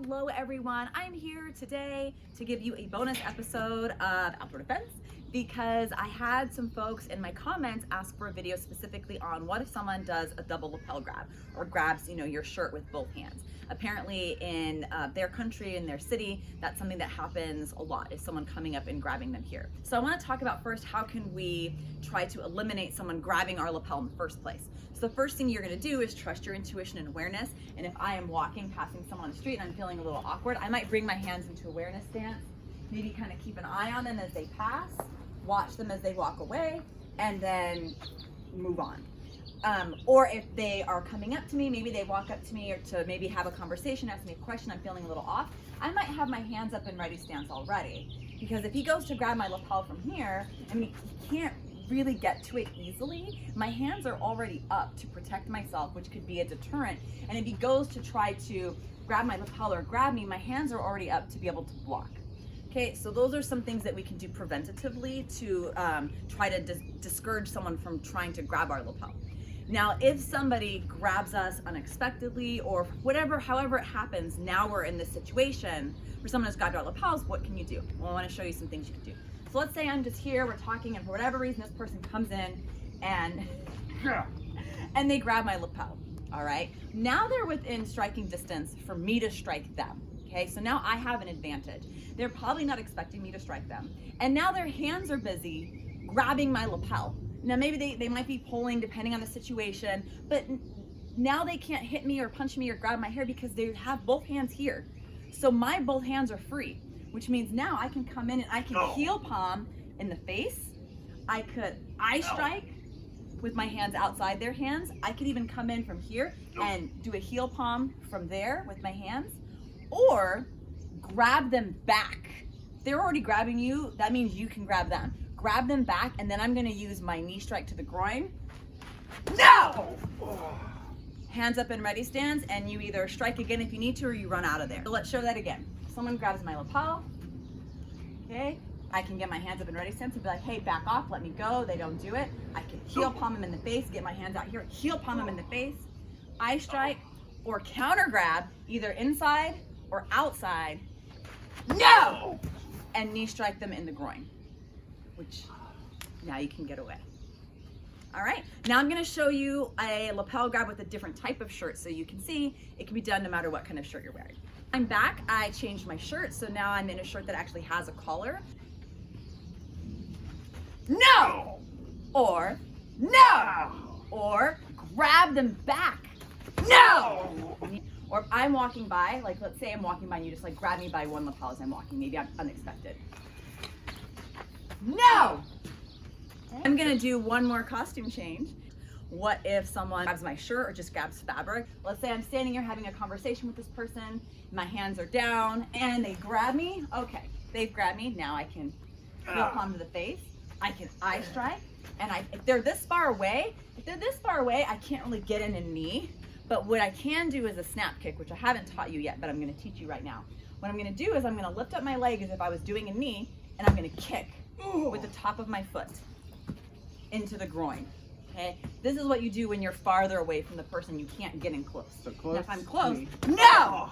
Hello everyone, I'm here today to give you a bonus episode of Outdoor Defense because I had some folks in my comments ask for a video specifically on what if someone does a double lapel grab or grabs, your shirt with both hands. Apparently in their country, in their city, that's something that happens a lot, is someone coming up and grabbing them here. So I want to talk about first, how can we try to eliminate someone grabbing our lapel in the first place? So the first thing you're going to do is trust your intuition and awareness. And if I am walking, passing someone on the street and I'm feeling a little awkward, I might bring my hands into awareness stance, maybe kind of keep an eye on them as they pass, watch them as they walk away, and then move on. Or if they are coming up to me, maybe they walk up to me or to maybe have a conversation, ask me a question, I'm feeling a little off, I might have my hands up in ready stance already. Because if he goes to grab my lapel from here, he can't really get to it easily. My hands are already up to protect myself, which could be a deterrent. And if he goes to try to grab my lapel or grab me, my hands are already up to be able to block. Okay, so those are some things that we can do preventatively to try to discourage someone from trying to grab our lapel. Now, if somebody grabs us unexpectedly or however it happens, now we're in this situation where someone has grabbed our lapels, what can you do? Well, I want to show you some things you can do. So let's say I'm just here, we're talking, and for whatever reason, this person comes in and they grab my lapel, all right? Now they're within striking distance for me to strike them, okay? So now I have an advantage. They're probably not expecting me to strike them. And now their hands are busy grabbing my lapel. Now maybe they might be pulling depending on the situation, but now they can't hit me or punch me or grab my hair because they have both hands here. So my both hands are free, which means now I can come in and I can heel palm in the face. I could eye strike with my hands outside their hands. I could even come in from here and do a heel palm from there with my hands, or grab them back. They're already grabbing you, that means you can grab them. Grab them back, and then I'm gonna use my knee strike to the groin. No! Hands up in ready stance, and you either strike again if you need to, or you run out of there. So let's show that again. Someone grabs my lapel, okay? I can get my hands up in ready stance and be like, hey, back off, let me go. They don't do it. I can heel palm them in the face, get my hands out here, heel palm them in the face, eye strike, or counter grab, either inside or outside. No! And knee strike them in the groin, which now you can get away. All right, now I'm gonna show you a lapel grab with a different type of shirt so you can see it can be done no matter what kind of shirt you're wearing. I'm back, I changed my shirt, so now I'm in a shirt that actually has a collar. No! Or, no! Or grab them back. No! Or if I'm walking by, like let's say I'm walking by and you just like grab me by one lapel as I'm walking, maybe I'm unexpected. No! I'm gonna do one more costume change. What if someone grabs my shirt or just grabs fabric? Let's say I'm standing here having a conversation with this person, my hands are down, and they grab me. Okay, they've grabbed me, now I can heel palm to the face, I can eye strike, and if they're this far away, I can't really get in a knee, but what I can do is a snap kick, which I haven't taught you yet, but I'm gonna teach you right now. What I'm gonna do is I'm gonna lift up my leg as if I was doing a knee, and I'm gonna kick with the top of my foot into the groin. Okay, this is what you do when you're farther away from the person, you can't get in close. So close. And if I'm close, no!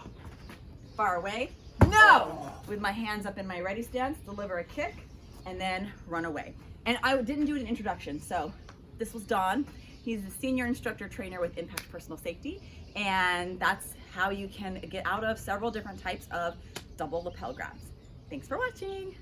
Far away, no! With my hands up in my ready stance, deliver a kick, and then run away. And I didn't do an introduction, so this was Don. He's the senior instructor trainer with Impact Personal Safety, and that's how you can get out of several different types of double lapel grabs. Thanks for watching.